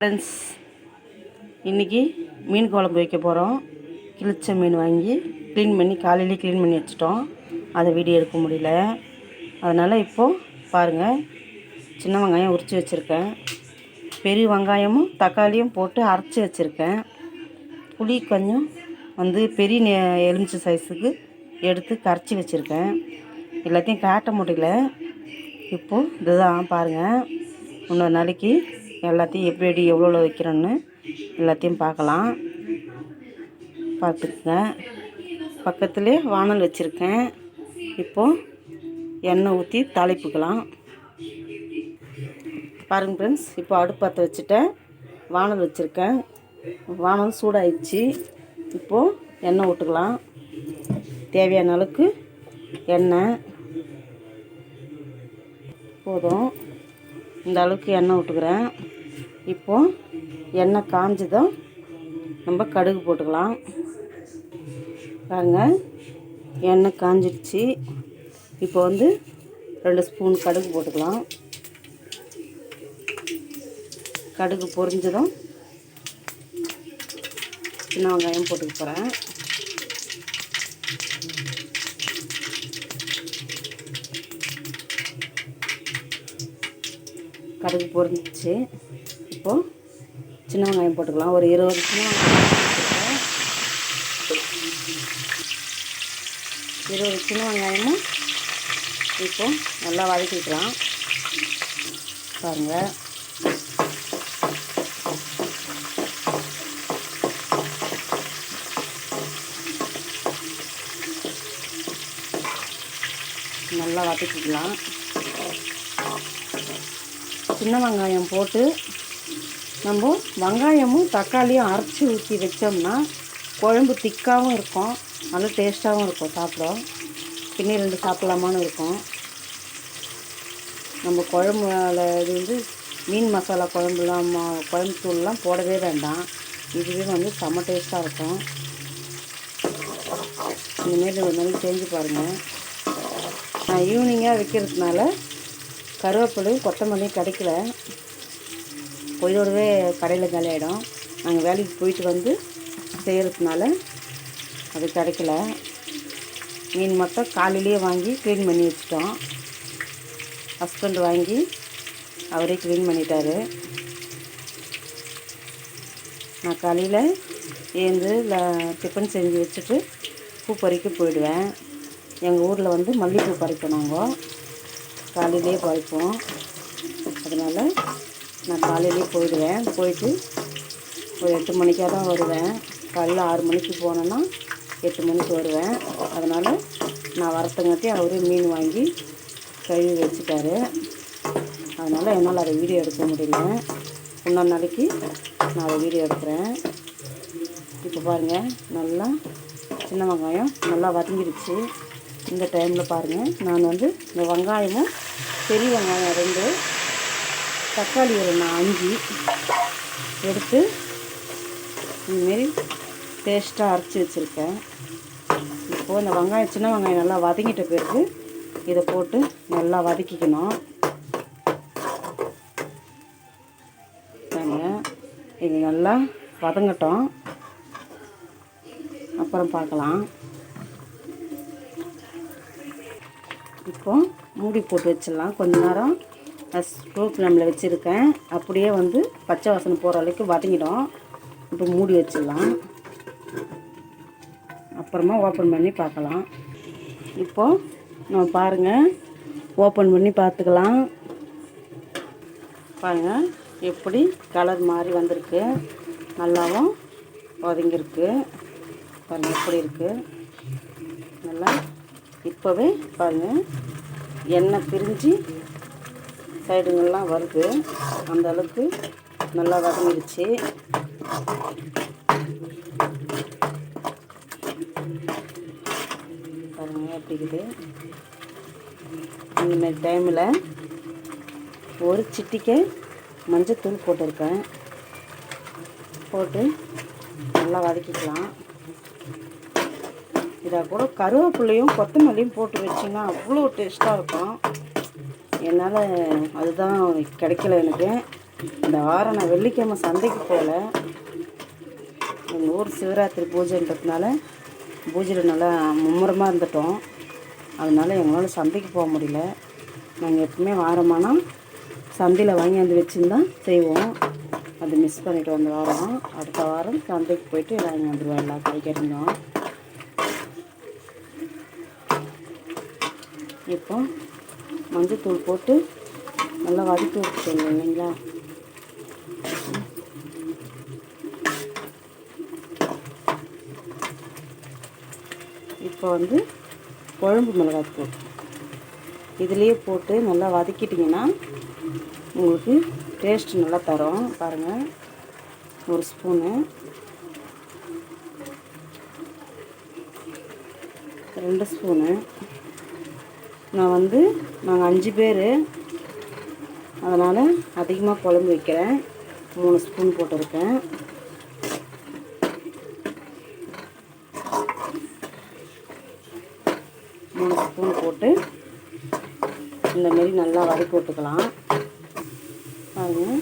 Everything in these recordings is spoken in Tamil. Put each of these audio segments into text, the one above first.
ஃப்ரெண்ட்ஸ், இன்றைக்கி மீன் குழம்பு வைக்க போகிறோம். கிழிச்ச மீன் வாங்கி க்ளீன் பண்ணி காலையிலே க்ளீன் பண்ணி வச்சிட்டோம். அதை வீடியோ எடுக்க முடியல. அதனால் இப்போது பாருங்கள், சின்ன வெங்காயம் உரித்து வச்சுருக்கேன். பெரிய வெங்காயமும் தக்காளியும் போட்டு அரைச்சி வச்சுருக்கேன். புளி கொஞ்சம் பெரிய எலுமிச்சை சைஸுக்கு எடுத்து கரைச்சி வச்சுருக்கேன். எல்லாத்தையும் காட்ட முடியல. இப்போது இதுதான் பாருங்கள், இன்னொரு நாளைக்கு எல்லாத்தையும் எப்படி எவ்வளோ வைக்கிறோன்னு எல்லாத்தையும் பார்க்கலாம். பார்த்துக்குங்க. பக்கத்துலேயே வானல் வச்சுருக்கேன். இப்போது எண்ணெய் ஊற்றி தாளிப்புக்கலாம். பாருங்கள் ஃப்ரெண்ட்ஸ், இப்போ அடுப்பு பற்ற வச்சுட்டேன். வானல் வச்சுருக்கேன். வானல் சூடாகிடுச்சு. இப்போது எண்ணெய் விட்டுக்கலாம். தேவையான அளவுக்கு எண்ணெய் போதும். இந்த அளவுக்கு எண்ணெய் விட்டுக்கிறேன். இப்போது எண்ணெய் காஞ்சதும் நம்ம கடுகு போட்டுக்கலாம். பாருங்கள், எண்ணெய் காஞ்சிடுச்சு. இப்போ 2 ஸ்பூன் கடுகு போட்டுக்கலாம். கடுகு பொரிஞ்சதும் சின்ன வெங்காயம் போட்டுக்க போகிறேன். கடுகு பொரிஞ்சிச்சு. இப்போது சின்ன வெங்காயம் போட்டுக்கலாம். ஒரு 20 சின்ன வெங்காயம் போட்டுருக்கேன். 20 சின்ன வெங்காயமும் இப்போது நல்லா வதக்கிக்கலாம். பாருங்கள், நல்லா வதக்கிக்கலாம். சின்ன வெங்காயம் போட்டு நம்ம வெங்காயமும் தக்காளியும் அரைச்சி ஊற்றி வச்சோம்னா குழம்பு திக்காகவும் இருக்கும், நல்லா டேஸ்ட்டாகவும் இருக்கும். சாப்பிட பின்னி 2 சாப்பிட்லாமான்னு இருக்கும். நம்ம குழம்புல இது மீன் மசாலா குழம்புலாம் குழம்பு தூள்லாம் போடவே வேண்டாம். இதுவே செம்ம டேஸ்ட்டாக இருக்கும். இந்தமாரி ஒரு நாளைக்கு செஞ்சு பாருங்கள். நான் ஈவினிங்காக வைக்கிறதுனால கருவேப்பிலையும் கொத்தமல்லியும் கிடைக்கல. இதோடவே கடையில் காலியாகிடும். நாங்கள் வேலைக்கு போயிட்டு செய்கிறதுனால அது கிடைக்கல. மீன் மட்டும் காலையிலேயே வாங்கி க்ளீன் பண்ணி வச்சிட்டோம். ஹஸ்பண்ட் வாங்கி அவரே க்ளீன் பண்ணிட்டார். நான் காலையில் எழுந்து டிஃபன் செஞ்சு வச்சுட்டு பூ பறிக்க போயிடுவேன். எங்கள் ஊரில் மல்லிகைப்பூ பறிப்போம். நாங்கள் காலையிலே பறிப்போம். அதனால் நான் காலையிலே போயிடுவேன். போயிட்டு ஒரு 8 மணிக்காக தான் வருவேன். காலையில் 6 மணிக்கு போனேன்னா 8 மணிக்கு வருவேன். அதனால் நான் வரத்தங்காட்டி அவரே மீன் வாங்கி கழுவி வச்சுட்டாரு. அதனால் என்னால் அதை வீடியோ எடுக்க முடியல. இன்னொரு நாளைக்கு நான் அதை வீடியோ எடுக்கிறேன். இப்போ பாருங்கள், நல்லா சின்ன வெங்காயம் நல்லா வதங்கிடுச்சு. இந்த டைமில் பாருங்கள், நான் இந்த வெங்காயமும் பெரிய வெங்காயம் 2, தக்காளி ஒரு 5 எடுத்து இதுமாரி டேஸ்ட்டாக அரைச்சி வச்சுருக்கேன். இப்போது இந்த வெங்காயம் சின்ன வெங்காயம் நல்லா வதங்கிட்ட பிறகு இதை போட்டு நல்லா வதக்கிக்கணும். இது நல்லா வதங்கட்டும், அப்புறம் பார்க்கலாம். இப்போது மூடி போட்டு வச்சிடலாம். கொஞ்ச நேரம் ஸ்டோவ் ஃப்ளேமில் வச்சுருக்கேன். அப்படியே பச்சை வாசனை போகிற அளவுக்கு வதங்கிடும். இப்போ மூடி வச்சிடலாம். அப்புறமா ஓப்பன் பண்ணி பார்க்கலாம். இப்போது நம்ம பாருங்கள், ஓப்பன் பண்ணி பார்த்துக்கலாம். பாருங்கள், எப்படி கலர் மாதிரி வந்திருக்கு. நல்லாவும் வதங்கியிருக்கு. பாருங்கள் எப்படி இருக்குது. நல்லா இப்போவே பாருங்கள், எண்ணெய் பிரிஞ்சு சைடுங்கள்லாம் வருது. அந்த அளவுக்கு நல்லா வதங்கிடுச்சு. பாருங்கள் எப்படி இருக்குது. இந்தமாரி டைமில் ஒரு சிட்டிக்கை மஞ்சத்தூள் போட்டிருக்கேன். போட்டு நல்லா வதக்கிக்கலாம். இதாக கூட கருவேப்பிலையும் கொத்தமல்லியும் போட்டு வச்சிங்கன்னா அவ்வளோ டேஸ்ட்டாக இருக்கும். என்னால் அதுதான் கிடைக்கல எனக்கு. இந்த வாரம் நான் வெள்ளிக்கிழமை சந்தைக்கு போகல. எங்கள் ஊர் சிவராத்திரி பூஜைன்றதுனால பூஜையில் நல்லா மும்முரமாக இருந்துட்டோம். அதனால் எங்களால் சந்தைக்கு போக முடியல. நாங்கள் எப்பவுமே வாரமானால் சந்தையில் வாங்கியாந்து வச்சுன்னு தான் செய்வோம். அது மிஸ் பண்ணிவிட்டு வந்த வாரம். அடுத்த வாரம் சந்தைக்கு போயிட்டு வாங்கி வந்துடுவோம் எல்லா காய்கறியும். இப்போ மஞ்சத்தூள் போட்டு நல்லா வதக்கி வச்சுக்கோங்க இல்லைங்களா. இப்போ வந்து குழம்பு மிளகாய்த்தூள் இதுலேயே போட்டு நல்லா வதக்கிட்டிங்கன்னா உங்களுக்கு டேஸ்ட் நல்லா தரும். பாருங்கள், 1 ஸ்பூனு, 2 ஸ்பூனு. நாங்கள் 5 பேர், அதனால் அதிகமாக குழம்பு வைக்கிறேன். 3 ஸ்பூன் போட்டிருக்கேன். ஸ்பூன் போட்டு இந்தமாரி நல்லா வதக்கி விட்டுக்கலாம். பாருங்கள்,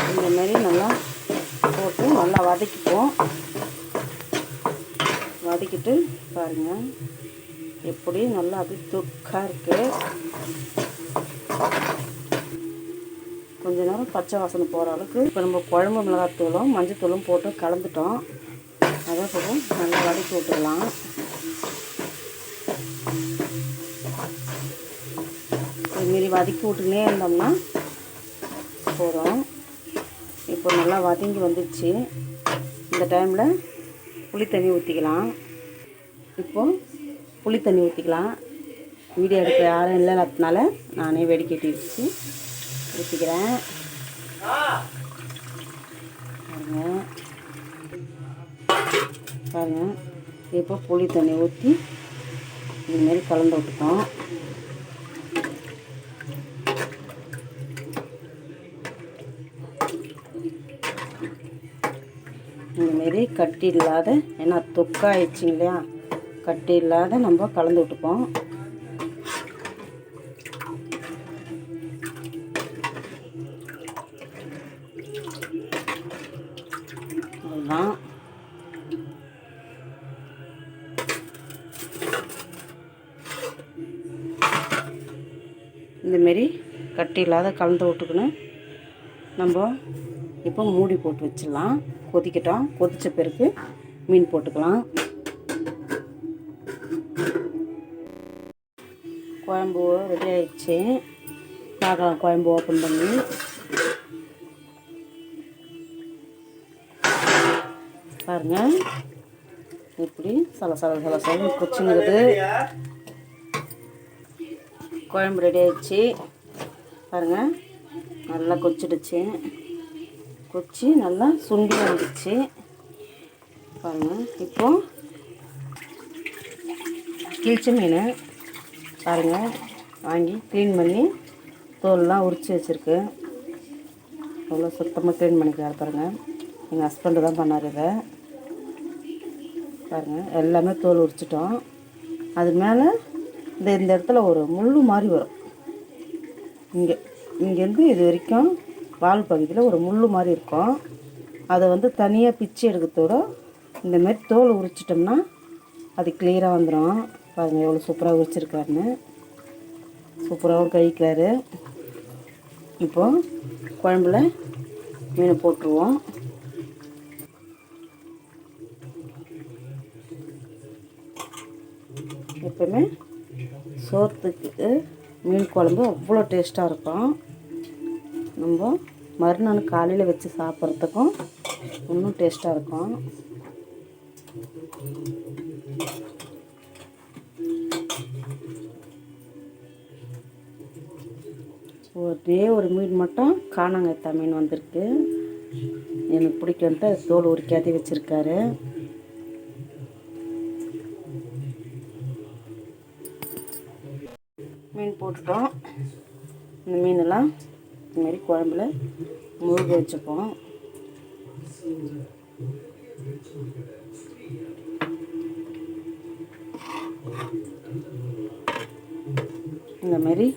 இந்தமாரி நல்லா போட்டு நல்லா வதக்கிப்போம். வதக்கிட்டு பாருங்கள் எப்படி நல்லா அப்படியே தொக்காக இருக்குது. கொஞ்ச நேரம் பச்சை வாசனை போகிற அளவுக்கு இப்போ நம்ம குழம்பு மிளகாத்தூளும் மஞ்சத்தூளும் போட்டு கலந்துட்டோம். அதை போதும் நல்லா வதக்கி விட்டுக்கலாம். இதுமாரி வதக்கி விட்டுனே இருந்தோம்னா போதும். இப்போ நல்லா வதங்கி வந்துடுச்சு. இந்த டைமில் புளி தண்ணி ஊற்றிக்கலாம். இப்போது புளி தண்ணி ஊற்றிக்கலாம். வீடியோ எடுக்க யாரும் இல்லைனால நானே வெடிக்கட்டி வச்சு ஊற்றிக்கிறேன். பாருங்கள், இப்போ புளி தண்ணி ஊற்றி இதுமாரி கலந்து விட்டுட்டோம். இந்தமாரி கட்டி இல்லாத, ஏன்னா தொக்காயிடுச்சு இல்லையா, கட்டி இல்லாத நம்ம கலந்து விட்டுப்போம். அதுதான் இந்தமாரி கட்டி இல்லாத கலந்து விட்டுக்கணும். நம்ம இப்போ மூடி போட்டு வச்சிடலாம். கொதிக்கட்டும். கொதித்த பிறகு மீன் போட்டுக்கலாம். குழம்பு ரெடி ஆகிடுச்சு. பார்க்கலாம் குழம்பு ஓப்பன் பண்ணி. பாருங்கள் இப்படி சல கொச்சினுக்குது. குழம்பு ரெடி ஆகிடுச்சு. பாருங்கள் நல்லா கொச்சிடுச்சு. கொச்சி நல்லா சுண்டி வந்துடுச்சு. பாருங்கள், இப்போது கிழிச்ச மீன் பாருங்கள் வாங்கி க்ளீன் பண்ணி தோல்லாம் உரித்து வச்சுருக்கு. அவ்வளோ சுத்தமாக க்ளீன் பண்ணிக்கிறாரு பாருங்கள். எங்கள் ஹஸ்பண்டு தான் பண்ணார் இதை. பாருங்கள் எல்லாமே தோல் உரிச்சிட்டோம். அது மேலே இந்த இடத்துல ஒரு முள் மாதிரி வரும். இங்கேருந்து இது வரைக்கும் வால் பகுதியில் ஒரு முள் மாதிரி இருக்கும். அதை தனியாக பிச்சு எடுக்கிறதோட இந்தமாரி தோல் உரிச்சிட்டோம்னா அது கிளியராக வந்துடும். பாருங்கள் எவ்வளோ சூப்பராக உரிச்சிருக்காருன்னு. சூப்பராகவும் கழிக்கிறாரு. இப்போது குழம்புல மீனை போட்டுருவோம். எப்பவுமே சோத்துக்கு மீன் குழம்பு அவ்வளோ டேஸ்ட்டாக இருக்கும். நம்ம மறுநாள் காலையில் வச்சு சாப்பிட்றதுக்கும் இன்னும் டேஸ்ட்டாக இருக்கும். ஒரே ஒரு மீன் மட்டும் காணாங்கத்தா மீன் வந்திருக்கு. எனக்கு பிடிக்கும்ட்டு தோல் உரிக்காதே வச்சுருக்காரு. மீன் போட்டுட்டோம். இந்த மீனெல்லாம் இதுமாரி குழம்புல முழுக வச்சுப்போம். இந்தமாரி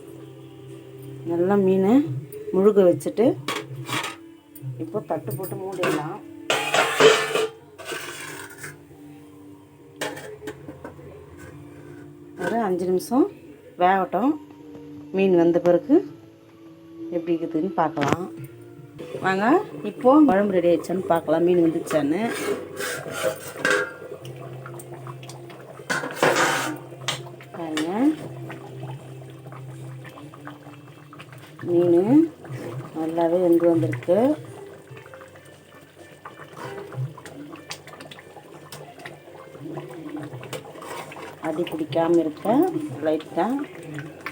நல்லா மீனை முழுக வச்சுட்டு இப்போ தட்டு போட்டு மூடிடலாம். ஒரு 5 நிமிஷம் வேகட்டும். மீன் வந்த பிறகு எப்படி இருக்குதுன்னு பார்க்கலாம் வாங்க. இப்போது குழம்பு ரெடி ஆயிடுச்சான்னு பார்க்கலாம், மீன் வந்துச்சான்னு. பாருங்க, மீன் நல்லாவே வெந்து வந்திருக்கு. அடி பிடிக்காமல் இருக்க லைட்டாக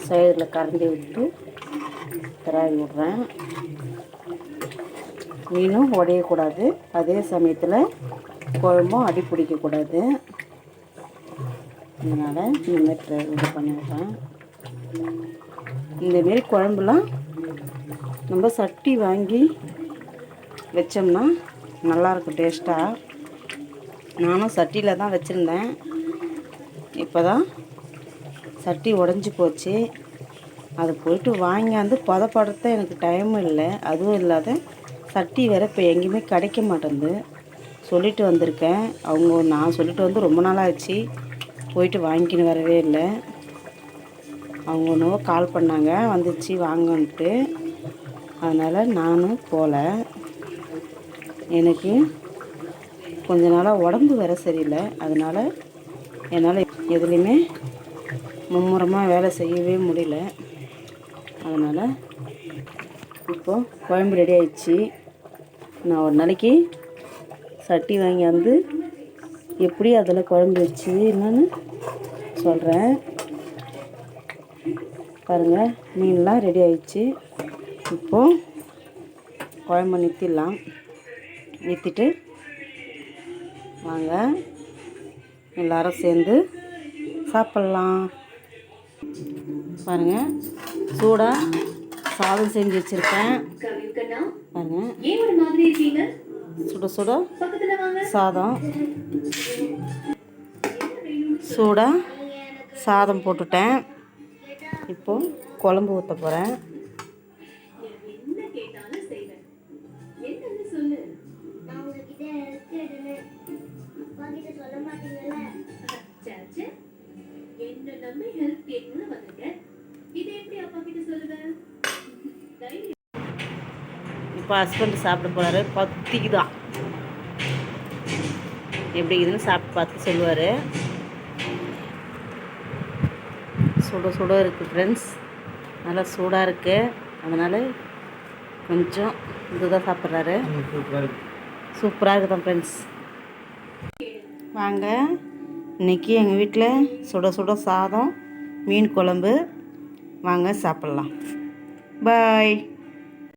சைடில் கரண்டி விட்டு திராவி விட்றேன். மீனும் உடையக்கூடாது, அதே சமயத்தில் குழம்பும் அடி பிடிக்கக்கூடாது. அதனால் இந்தமாரி இது பண்ணி விட்றேன். இந்தமாரி குழம்புலாம் நம்ம சட்டி வாங்கி வச்சோம்னா நல்லாயிருக்கும் டேஸ்ட்டாக. நானும் சட்டியில் தான் வச்சுருந்தேன். இப்போ தான் சட்டி உடஞ்சி போச்சு. அதை போய்ட்டு வாங்கியாந்து பதப்படுத்த எனக்கு டைமும் இல்லை. அதுவும் இல்லாத சட்டி வேறு இப்போ எங்கேயுமே கிடைக்க மாட்டேங்குது. சொல்லிட்டு வந்திருக்கேன். நான் சொல்லிட்டு வந்து ரொம்ப நாள் ஆச்சு, போயிட்டு வாங்கிக்கின்னு வரவே இல்லை. அவங்க ஒன்றுவோ கால் பண்ணாங்க, வந்துச்சு வாங்கன்ட்டு. அதனால் நானும் போகல. எனக்கு கொஞ்ச நாளாக உடம்பு வேறு சரியில்லை. அதனால் என்னால் எதுலேயுமே மும்முரமாக வேலை செய்யவே முடியல. அதனால் இப்போது குழம்பு ரெடி ஆயிடுச்சு. நான் ஒரு நாளைக்கு சட்டி வாங்கியாந்து எப்படி அதில் குழம்பு வச்சு என்னன்னு சொல்கிறேன். பாருங்கள், மீன்லாம் ரெடி ஆயிடுச்சு. இப்போது குழம்பு நிறுத்திடலாம். நிறுத்திட்டு வாங்க எல்லாரும் சேர்ந்து சாப்பிட்லாம். பாருங்கள், சூடாக சாதம் செஞ்சு வச்சுருக்கேன். பாருங்கள், சுட சுட சாதம். சூடாக சாதம் போட்டுட்டேன். இப்போது குழம்பு ஊற்ற போகிறேன். இப்போ ஹஸ்பண்ட் சாப்பிட போகிறாரு. பத்திக்கு தான் எப்படி இதுன்னு சாப்பிட்டு பார்த்து சொல்லுவார். சுட சுட இருக்குது ஃப்ரெண்ட்ஸ், நல்லா சூடாக இருக்குது. அதனால் கொஞ்சம் இதுதான் சாப்பிட்றாரு. சூப்பராக இருக்குதான் ஃப்ரெண்ட்ஸ். வாங்க, இன்றைக்கி எங்கள் வீட்டில் சுட சுட சாதம், மீன் குழம்பு. வாங்க சாப்பிட்லாம். பாய்.